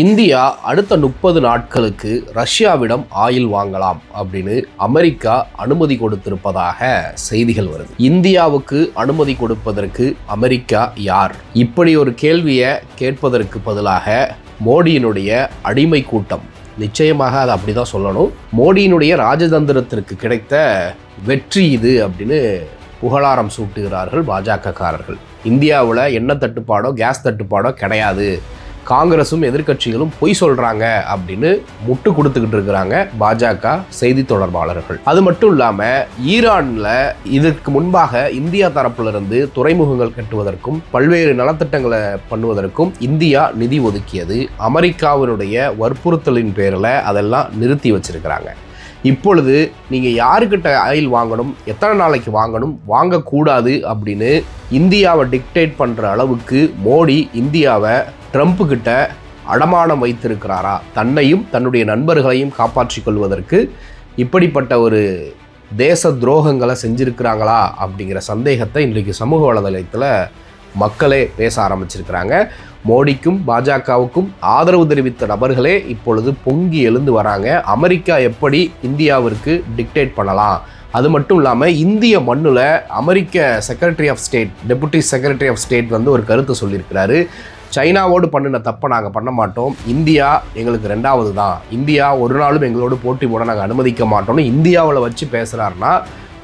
India அடுத்த 30 நாட்களுக்கு ரஷ்யாவிடம் oil வாங்கலாம் அப்படின்னு அமெரிக்கா அனுமதி கொடுத்திருப்பதாக செய்திகள் வருது. இந்தியாவுக்கு அனுமதி கொடுப்பதற்கு அமெரிக்கா யார்? இப்படி ஒரு கேள்வியை கேட்பதற்கு பதிலாக மோடியினுடைய அடிமை கூட்டம், நிச்சயமாக அதை அப்படிதான் சொல்லணும், மோடியினுடைய ராஜதந்திரத்திற்கு கிடைத்த வெற்றி இது அப்படின்னு புகழாரம் சூட்டுகிறார்கள் பாஜகக்காரர்கள். இந்தியாவில் எண்ணெய் தட்டுப்பாடோ கேஸ் தட்டுப்பாடோ கிடையாது, காங்கிரஸும் எதிர்க்கட்சிகளும் பொய் சொல்கிறாங்க அப்படின்னு முட்டு கொடுத்துக்கிட்டு இருக்கிறாங்க பாஜக செய்தி தொடர்பாளர்கள். அது மட்டும் இல்லாமல் ஈரானில் இதற்கு முன்பாக இந்தியா தரப்பிலிருந்து துறைமுகங்கள் கட்டுவதற்கும் பல்வேறு நலத்திட்டங்களை பண்ணுவதற்கும் இந்தியா நிதி ஒதுக்கியது. அமெரிக்காவினுடைய வற்புறுத்தலின் பேரில் அதெல்லாம் நிறுத்தி வச்சிருக்கிறாங்க. இப்பொழுது நீங்கள் யாருக்கிட்ட ஆயில் வாங்கணும், எத்தனை நாளைக்கு வாங்கணும், வாங்கக்கூடாது அப்படின்னு இந்தியாவை டிக்டேட் பண்ணுற அளவுக்கு மோடி இந்தியாவை ட்ரம்ப்புக்கிட்ட அடமானம் வைத்திருக்கிறாரா? தன்னையும் தன்னுடைய நண்பர்களையும் காப்பாற்றிக் கொள்வதற்கு இப்படிப்பட்ட ஒரு தேச துரோகங்களை செஞ்சுருக்கிறாங்களா அப்படிங்கிற சந்தேகத்தை இன்றைக்கு சமூக வலைதளத்தில் மக்களே பேச ஆரம்பிச்சிருக்கிறாங்க. மோடிக்கும் பாஜகவுக்கும் ஆதரவு தெரிவித்த நபர்களே இப்பொழுது பொங்கி எழுந்து வராங்க. அமெரிக்கா எப்படி இந்தியாவிற்கு டிக்டேட் பண்ணலாம், அது மட்டும் இல்லாமல் இந்திய மண்ணில் அமெரிக்க secretary of state, deputy secretary of state வந்து ஒரு கருத்தை சொல்லியிருக்கிறாரு. சைனாவோடு பண்ணின தப்பை நாங்கள் பண்ண மாட்டோம், இந்தியா எங்களுக்கு ரெண்டாவது தான், இந்தியா ஒரு நாளும் எங்களோடு போட்டி போட நாங்கள் அனுமதிக்க மாட்டோம்னு இந்தியாவில் வச்சு பேசுகிறாருன்னா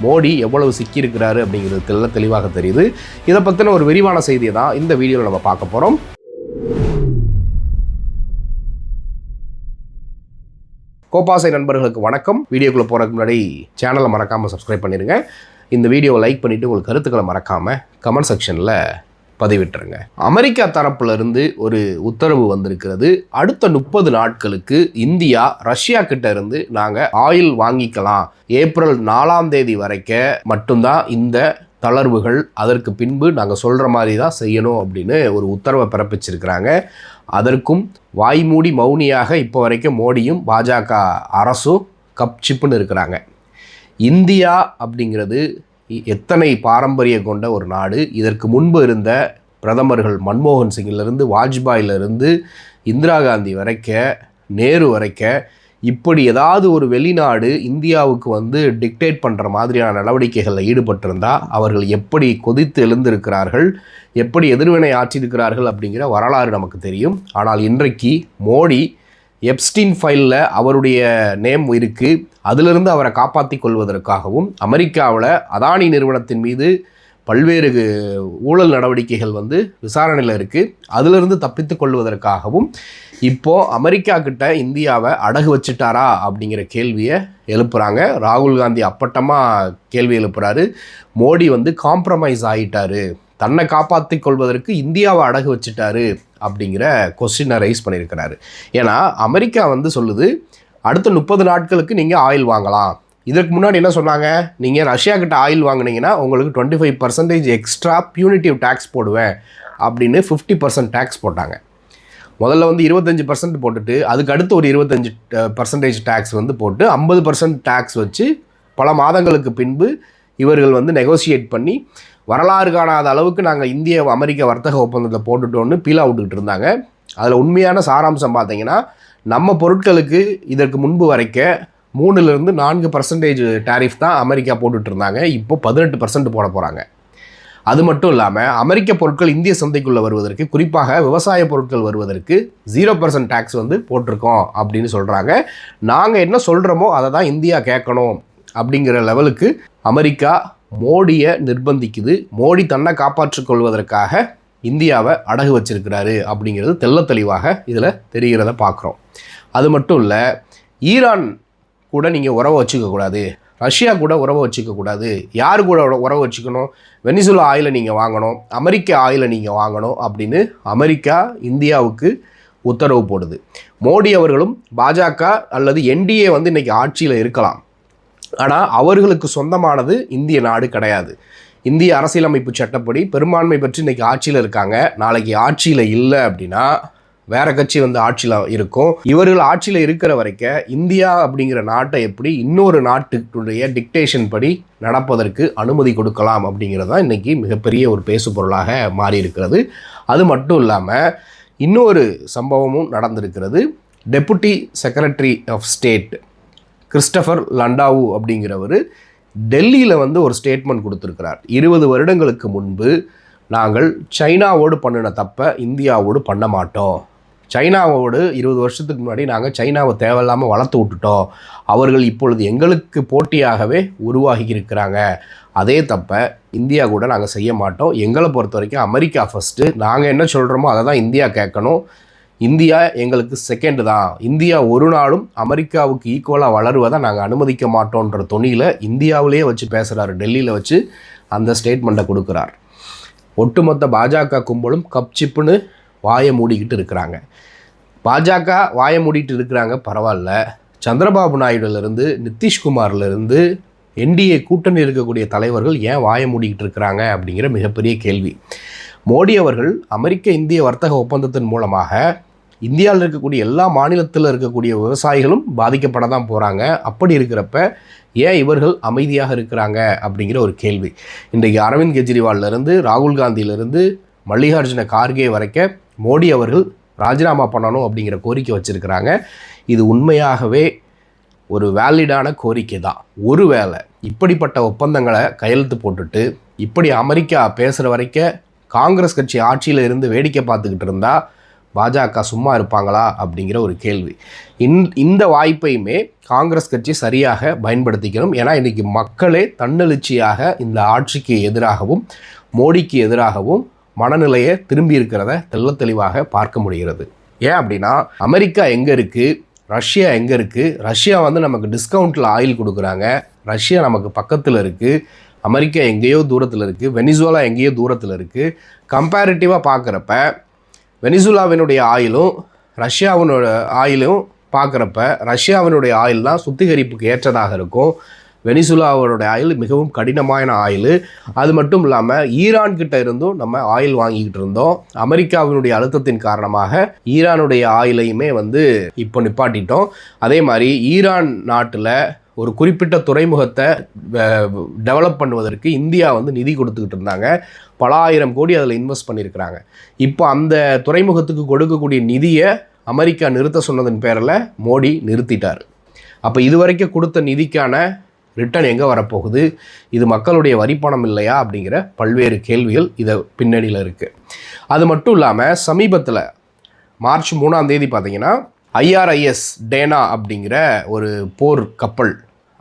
மோடி எவ்வளவு சிக்கியிருக்கிறாரு அப்படிங்கிறது தெளிவாக தெரியுது. இதை பற்றின ஒரு விரிவான செய்தியை தான் இந்த வீடியோவில் நம்ம பார்க்க போகிறோம். கோபாசை நண்பர்களுக்கு வணக்கம். வீடியோக்குள்ளே போகிறதுக்கு முன்னாடி சேனலை மறக்காமல் சப்ஸ்கிரைப் பண்ணிடுங்க. இந்த வீடியோவை லைக் பண்ணிவிட்டு உங்களுக்கு கருத்துக்களை மறக்காமல் கமெண்ட் செக்ஷனில் பதிவிட்டுருங்க. அமெரிக்கா தரப்புலேருந்து ஒரு உத்தரவு வந்திருக்கிறது. அடுத்த 30 நாட்களுக்கு இந்தியா ரஷ்யா கிட்ட இருந்து நாங்கள் ஆயில் வாங்கிக்கலாம், ஏப்ரல் 4ஆம் தேதி வரைக்கும் மட்டும்தான் இந்த தளர்வுகள், அதற்கு பின்பு நாங்கள் சொல்கிற மாதிரி தான் செய்யணும் அப்படின்னு ஒரு உத்தரவை பிறப்பிச்சிருக்கிறாங்க. அதற்கும் வாய்மூடி மௌனியாக இப்போ வரைக்கும் மோடியும் பாஜக அரசும் கப் சிப்புன்னு இருக்கிறாங்க. இந்தியா அப்படிங்கிறது எத்தனை பாரம்பரியம் கொண்ட ஒரு நாடு. இதற்கு முன்பு இருந்த பிரதமர்கள் மன்மோகன் சிங்கிலிருந்து வாஜ்பாயிலிருந்து இந்திரா காந்தி வரைக்கும் நேரு வரைக்கும் இப்படி ஏதாவது ஒரு வெளிநாடு இந்தியாவுக்கு வந்து டிக்டேட் பண்ணுற மாதிரியான நடவடிக்கைகளில் ஈடுபட்டிருந்தால் அவர்கள் எப்படி கொதித்து எழுந்திருக்கிறார்கள், எப்படி எதிர்வினை ஆற்றியிருக்கிறார்கள் அப்படிங்கிற வரலாறு நமக்கு தெரியும். ஆனால் இன்றைக்கு மோடி எப்ஸ்டீன் ஃபைலில் அவருடைய நேம் இருக்குது, அதிலிருந்து அவரை காப்பாற்றி கொள்வதற்காகவும் அமெரிக்காவில் அதானி நிறுவனத்தின் மீது பல்வேறு ஊழல் நடவடிக்கைகள் வந்து விசாரணையில் இருக்குது, அதிலிருந்து தப்பித்து கொள்வதற்காகவும் இப்போது அமெரிக்கா கிட்ட இந்தியாவை அடகு வச்சுட்டாரா அப்படிங்கிற கேள்வியை எழுப்புகிறாங்க. ராகுல் காந்தி அப்பட்டமாக கேள்வி எழுப்புறாரு. மோடி வந்து காம்ப்ரமைஸ் ஆகிட்டாரு, தன்னை காப்பாற்றி கொள்வதற்கு இந்தியாவை அடகு வச்சுட்டாரு அப்படிங்கிற கொஸ்டினை ரைஸ் பண்ணியிருக்கிறாரு. ஏன்னா அமெரிக்கா வந்து சொல்லுது அடுத்த 30 நாட்களுக்கு நீங்கள் ஆயில் வாங்கலாம். இதற்கு முன்னாடி என்ன சொன்னாங்க, நீங்கள் ரஷ்யா கிட்ட ஆயில் வாங்கினீங்கன்னா உங்களுக்கு 25% எக்ஸ்ட்ரா பியூனிட்டிவ் டேக்ஸ் போடுவேன் அப்படின்னு 50% டேக்ஸ் போட்டாங்க. முதல்ல வந்து 25% போட்டுட்டு அதுக்கு அடுத்து ஒரு 25% டேக்ஸ் வந்து போட்டு 50% டேக்ஸ் வச்சு பல மாதங்களுக்கு பின்பு இவர்கள் வந்து நெகோசியேட் பண்ணி வரலாறு காணாத அளவுக்கு நாங்கள் இந்திய அமெரிக்க வர்த்தக ஒப்பந்தத்தை போட்டுட்டோன்னு பீலா விட்டுக்கிட்டு இருந்தாங்க. அதில் உண்மையான சாராம்சம் பார்த்தீங்கன்னா நம்ம பொருட்களுக்கு இதற்கு முன்பு வரைக்கும் 3-4% டேரிஃப் தான் அமெரிக்கா போட்டுட்டு இருந்தாங்க. இப்போ 18% போட போகிறாங்க. அது மட்டும் இல்லாமல் அமெரிக்க பொருட்கள் இந்திய சந்தைக்குள்ளே வருவதற்கு, குறிப்பாக விவசாய பொருட்கள் வருவதற்கு 0% டேக்ஸ் வந்து போட்டிருக்கோம் அப்படின்னு சொல்கிறாங்க. நாங்கள் என்ன சொல்கிறோமோ அதை தான் இந்தியா கேட்கணும் அப்படிங்கிற லெவலுக்கு அமெரிக்கா மோடியை நிர்பந்திக்குது. மோடி தன்னை காப்பாற்றிக் கொள்வதற்காக இந்தியாவை அடகு வச்சிருக்கிறாரு அப்படிங்கிறது தெள்ள தெளிவாக இதில் தெரிகிறத பார்க்குறோம். அது மட்டும் இல்லை, ஈரான் கூட நீங்கள் உறவை வச்சுக்கக்கூடாது, ரஷ்யா கூட உறவை வச்சுக்கக்கூடாது. யார் கூட உறவை வச்சுக்கணும்? வெனிசுலா ஆயிலை நீங்கள் வாங்கணும், அமெரிக்க ஆயிலை நீங்கள் வாங்கணும் அப்படின்னு அமெரிக்கா இந்தியாவுக்கு உத்தரவு போடுது. மோடி அவர்களும் பாஜக அல்லது என்டிஏ வந்து இன்றைக்கி ஆட்சியில் இருக்கலாம், ஆனால் அவர்களுக்கு சொந்தமானது இந்திய நாடு கிடையாது. இந்திய அரசியலமைப்பு சட்டப்படி பெரும்பான்மை பெற்று இன்றைக்கி ஆட்சியில் இருக்காங்க. நாளைக்கு ஆட்சியில் இல்லை அப்படின்னா வேறு கட்சி வந்து ஆட்சியில் இருக்கும். இவர்கள் ஆட்சியில் இருக்கிற வரைக்கும் இந்தியா அப்படிங்கிற நாட்டை எப்படி இன்னொரு நாட்டுடைய டிக்டேஷன் படி நடப்பதற்கு அனுமதி கொடுக்கலாம் அப்படிங்கிறது தான் இன்றைக்கி மிகப்பெரிய ஒரு பேசு பொருளாக மாறி இருக்கிறது. அது மட்டும் இல்லாமல் இன்னொரு சம்பவமும் நடந்திருக்கிறது. Deputy secretary of state Christopher Landau அப்படிங்கிறவர் டெல்லியில் வந்து ஒரு ஸ்டேட்மெண்ட் கொடுத்துருக்கிறார். 20 வருடங்களுக்கு முன்பு நாங்கள் சைனாவோடு பண்ணின தப்பை இந்தியாவோடு பண்ண மாட்டோம். சைனாவோடு 20 வருஷத்துக்கு முன்னாடி நாங்கள் சைனாவை தேவையில்லாமல் வளர்த்து விட்டுட்டோம். அவர்கள் இப்பொழுது எங்களுக்கு போட்டியாகவே உருவாகி இருக்கிறாங்க. அதே தப்பை இந்தியா கூட நாங்கள் செய்ய மாட்டோம். எங்களை பொறுத்த வரைக்கும் அமெரிக்கா ஃபஸ்ட்டு, நாங்கள் என்ன சொல்கிறோமோ அதை தான் இந்தியா கேட்கணும். இந்தியா எங்களுக்கு செகண்டு தான். இந்தியா ஒரு நாளும் அமெரிக்காவுக்கு ஈக்குவலாக வளருவதை நாங்கள் அனுமதிக்க மாட்டோன்ற துணியில் இந்தியாவிலேயே வச்சு பேசுகிறாரு. டெல்லியில் வச்சு அந்த ஸ்டேட்மெண்ட்டை கொடுக்குறார். ஒட்டுமொத்த பாஜக கும்பலும் கப்சிப்புன்னு வாயை மூடிக்கிட்டு இருக்கிறாங்க. பாஜக வாயை மூடிட்டு இருக்கிறாங்க, பரவாயில்ல. சந்திரபாபு நாயுடுலேருந்து நிதிஷ்குமார்லேருந்து என்டிஏ கூட்டணி இருக்கக்கூடிய தலைவர்கள் ஏன் வாயை மூடிக்கிட்டு இருக்கிறாங்க அப்படிங்கிற மிகப்பெரிய கேள்வி. மோடி அவர்கள் அமெரிக்க இந்திய வர்த்தக ஒப்பந்தத்தின் மூலமாக இந்தியாவில் இருக்கக்கூடிய எல்லா மாநிலத்தில் இருக்கக்கூடிய விவசாயிகளும் பாதிக்கப்பட தான் போகிறாங்க. அப்படி இருக்கிறப்ப ஏன் இவர்கள் அமைதியாக இருக்கிறாங்க அப்படிங்கிற ஒரு கேள்வி. இன்றைக்கு அரவிந்த் கெஜ்ரிவால்லேருந்து ராகுல் காந்தியிலிருந்து மல்லிகார்ஜுன கார்கே வரைக்கும் மோடி அவர்கள் ராஜினாமா பண்ணணும் அப்படிங்கிற கோரிக்கை வச்சுருக்கிறாங்க. இது உண்மையாகவே ஒரு வேலிடான கோரிக்கை தான். ஒருவேளை இப்படிப்பட்ட ஒப்பந்தங்களை கையெழுத்து போட்டுட்டு இப்படி அமெரிக்கா பேசுகிற வரைக்கும் காங்கிரஸ் கட்சி ஆட்சியில் இருந்து வேடிக்கை பார்த்துக்கிட்டு இருந்தால் பாஜக சும்மா இருப்பாங்களா அப்படிங்கிற ஒரு கேள்வி. இந்த வாய்ப்பையுமே காங்கிரஸ் கட்சி சரியாக பயன்படுத்திக்கணும். ஏன்னா இன்றைக்கி மக்களே தன்னெழுச்சியாக இந்த ஆட்சிக்கு எதிராகவும் மோடிக்கு எதிராகவும் மனநிலையை திரும்பி இருக்கிறத தெளிவாக பார்க்க முடிகிறது. ஏன் அப்படின்னா அமெரிக்கா எங்கே இருக்குது, ரஷ்யா எங்கே இருக்குது? ரஷ்யா வந்து நமக்கு டிஸ்கவுண்ட்டில் ஆயில் கொடுக்குறாங்க. ரஷ்யா நமக்கு பக்கத்தில் இருக்குது. அமெரிக்கா எங்கேயோ தூரத்தில் இருக்குது. வெனிசுலா எங்கேயோ தூரத்தில் இருக்குது. கம்பேரிட்டிவாக பார்க்குறப்ப வெனிசுலாவினுடைய ஆயிலும் ரஷ்யாவினோட ஆயிலும் பார்க்குறப்ப ரஷ்யாவினுடைய ஆயில் தான் சுத்திகரிப்புக்கு ஏற்றதாக இருக்கும். வெனிசுலாவோட ஆயில் மிகவும் கடினமான ஆயில். அது மட்டும் இல்லாமல் ஈரான்கிட்ட இருந்தும் நம்ம ஆயில் வாங்கிக்கிட்டு இருந்தோம். அமெரிக்காவினுடைய அழுத்தத்தின் காரணமாக ஈரானுடைய ஆயிலையுமே வந்து இப்போ நிப்பாட்டிட்டோம். அதே மாதிரி ஈரான் நாட்டில் ஒரு குறிப்பிட்ட துறைமுகத்தை டெவலப் பண்ணுவதற்கு இந்தியா வந்து நிதி கொடுத்துக்கிட்டு இருந்தாங்க. பல ஆயிரம் கோடி அதில் இன்வெஸ்ட் பண்ணியிருக்கிறாங்க. இப்போ அந்த துறைமுகத்துக்கு கொடுக்கக்கூடிய நிதியை அமெரிக்கா நிறுத்த சொன்னதன் பேரில் மோடி நிறுத்திட்டார். அப்போ இதுவரைக்கும் கொடுத்த நிதிக்கான ரிட்டர்ன் எங்கே வரப்போகுது? இது மக்களுடைய வரிப்பணம் இல்லையா அப்படிங்கிற பல்வேறு கேள்விகள் இதை பின்னணியில் இருக்குது. அது மட்டும் இல்லாமல் சமீபத்தில் மார்ச் 3ஆம் தேதி பார்த்திங்கன்னா IRIS டேனா அப்படிங்கிற ஒரு போர் கப்பல்,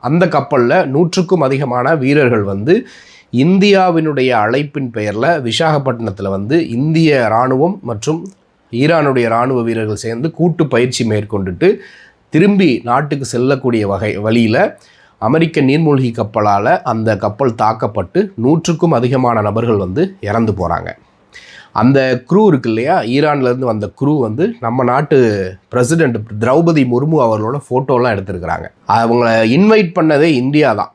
அந்த கப்பலில் 100க்கும் அதிகமான வீரர்கள் வந்து இந்தியாவினுடைய அழைப்பின் பெயரில் விசாகப்பட்டினத்தில் வந்து இந்திய இராணுவம் மற்றும் ஈரானுடைய இராணுவ வீரர்கள் சேர்ந்து கூட்டு பயிற்சி மேற்கொண்டுட்டு திரும்பி நாட்டுக்கு செல்லக்கூடிய வழியில் அமெரிக்க நீர்மூழ்கி கப்பலால் அந்த கப்பல் தாக்கப்பட்டு 100க்கும் அதிகமான நபர்கள் வந்து இறந்து போகிறாங்க. அந்த க்ரூ இருக்கு இல்லையா, ஈரான்லேருந்து வந்த க்ரூ வந்து நம்ம நாட்டு பிரசிடெண்ட் திரௌபதி முர்மு அவர்களோட ஃபோட்டோலாம் எடுத்திருக்கிறாங்க. அவங்கள இன்வைட் பண்ணதே இந்தியா தான்.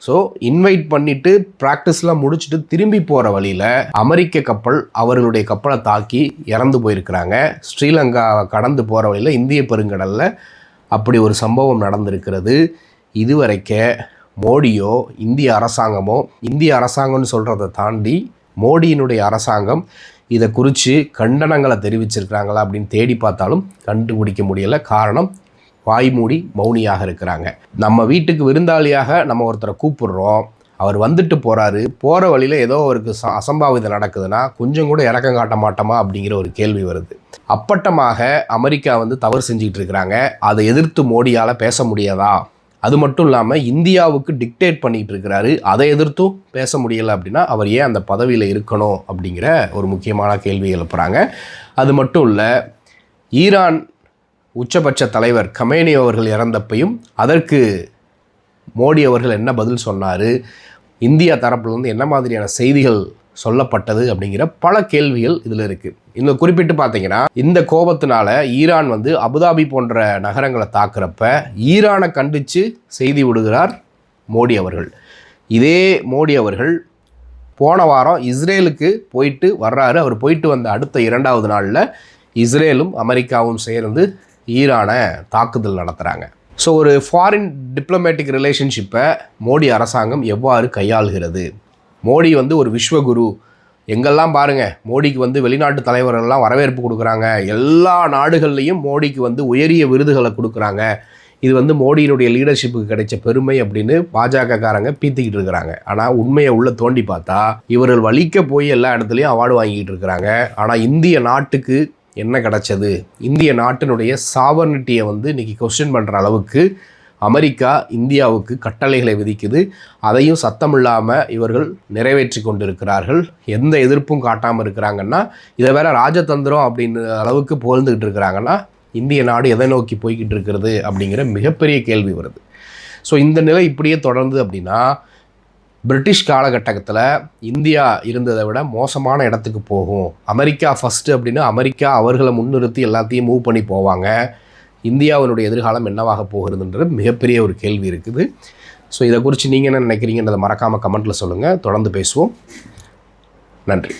ஸோ இன்வைட் பண்ணிவிட்டு ப்ராக்டிஸ்லாம் முடிச்சுட்டு திரும்பி போகிற வழியில் அமெரிக்க கப்பல் அவர்களுடைய கப்பலை தாக்கி இறந்து போயிருக்கிறாங்க. ஸ்ரீலங்காவை கடந்து போகிற வழியில் இந்திய பெருங்கடலில் அப்படி ஒரு சம்பவம் நடந்திருக்கிறது. இதுவரைக்க மோடியோ இந்திய அரசாங்கம்னு சொல்கிறத தாண்டி மோடியினுடைய அரசாங்கம் இதை குறித்து கண்டனங்களை தெரிவிச்சிருக்கிறாங்களா அப்படின்னு தேடி பார்த்தாலும் கண்டுபிடிக்க முடியலை. காரணம், வாய்மூடி மௌனியாக இருக்கிறாங்க. நம்ம வீட்டுக்கு விருந்தாளியாக நம்ம ஒருத்தரை கூப்பிடுறோம், அவர் வந்துட்டு போகிறாரு, போகிற வழியில் ஏதோ அவருக்கு அசம்பாவிதம் நடக்குதுன்னா கொஞ்சம் கூட இறக்கம் காட்ட மாட்டோமா அப்படிங்கிற ஒரு கேள்வி வருது. அப்பட்டமாக அமெரிக்கா வந்து தவறு செஞ்சுக்கிட்டு இருக்கிறாங்க. அதை எதிர்த்து மோடியால் பேச முடியாதா? அது மட்டும் இல்லாமல் இந்தியாவுக்கு டிக்டேட் பண்ணிகிட்டு இருக்கிறாரு. அதை எதிர்த்தும் பேச முடியலை அப்படின்னா அவர் ஏன் அந்த பதவியில் இருக்கணும் அப்படிங்கிற ஒரு முக்கியமான கேள்வி எழுப்புகிறாங்க. அது மட்டும் இல்லை, ஈரான் உச்சபட்ச தலைவர் கமேனி அவர்கள் இறந்தப்பையும் அதற்கு மோடி அவர்கள் என்ன பதில் சொன்னார், இந்தியா தரப்புலேருந்து என்ன மாதிரியான செய்திகள் சொல்லப்பட்டது அப்படிங்கிற பல கேள்விகள் இதில் இருக்குது. இன்னும் குறிப்பிட்டு பார்த்தீங்கன்னா இந்த கோபத்தினால ஈரான் வந்து அபுதாபி போன்ற நகரங்களை தாக்குறப்ப ஈரானை கண்டித்து செய்தி விடுகிறார் மோடி அவர்கள். இதே மோடி அவர்கள் போன வாரம் இஸ்ரேலுக்கு போயிட்டு வர்றாரு. அவர் போயிட்டு வந்த அடுத்த 2வது நாளில் இஸ்ரேலும் அமெரிக்காவும் சேர்ந்து ஈரானை தாக்குதல் நடத்துகிறாங்க. ஸோ ஒரு ஃபாரின் டிப்ளமேட்டிக் ரிலேஷன்ஷிப்பை மோடி அரசாங்கம் எவ்வாறு கையாளுகிறது? மோடி வந்து ஒரு விஸ்வகுரு, எங்கெல்லாம் பாருங்கள் மோடிக்கு வந்து வெளிநாட்டு தலைவர்கள்லாம் வரவேற்பு கொடுக்குறாங்க, எல்லா நாடுகள்லேயும் மோடிக்கு வந்து உயரிய விருதுகளை கொடுக்குறாங்க, இது வந்து மோடியினுடைய லீடர்ஷிப்புக்கு கிடைச்ச பெருமை அப்படின்னு பாஜகக்காரங்க பீத்திக்கிட்டு இருக்கிறாங்க. ஆனால் உண்மையை உள்ள தோண்டி பார்த்தா இவர்கள் வலிக்க போய் எல்லா இடத்துலையும் அவார்டு வாங்கிக்கிட்டு இருக்கிறாங்க. ஆனால் இந்திய நாட்டுக்கு என்ன கிடைச்சது, இந்திய நாட்டினுடைய சாவர்னிட்டியை வந்து இன்றைக்கி கொஸ்டின் பண்ணுற அளவுக்கு அமெரிக்கா இந்தியாவுக்கு கட்டளைகளை விதிக்குது. அதையும் சத்தம் இல்லாமல் இவர்கள் நிறைவேற்றி கொண்டிருக்கிறார்கள். எந்த எதிர்ப்பும் காட்டாமல் இருக்கிறாங்கன்னா, இதை வேற ராஜதந்திரம் அப்படின்னு அளவுக்கு புகழ்ந்துக்கிட்டு இருக்கிறாங்கன்னா, இந்திய நாடு எதை நோக்கி போய்கிட்டு இருக்கிறது அப்படிங்கிற மிகப்பெரிய கேள்வி வருது. ஸோ இந்த நிலை இப்படியே தொடர்ந்து அப்படின்னா பிரிட்டிஷ் காலகட்டத்தில் இந்தியா இருந்ததை விட மோசமான இடத்துக்கு போகும். அமெரிக்கா ஃபஸ்ட்டு அப்படின்னா அமெரிக்கா அவர்களை முன்னிறுத்தி எல்லாத்தையும் மூவ் பண்ணி போவாங்க. இந்தியாவினுடைய எதிர்காலம் என்னவாக போகிறதுன்றது மிகப்பெரிய ஒரு கேள்வி இருக்குது. ஸோ இதை குறித்து நீங்கள் என்ன நினைக்கிறீங்கன்றதை மறக்காமல் கமெண்ட்டில் சொல்லுங்கள். தொடர்ந்து பேசுவோம். நன்றி.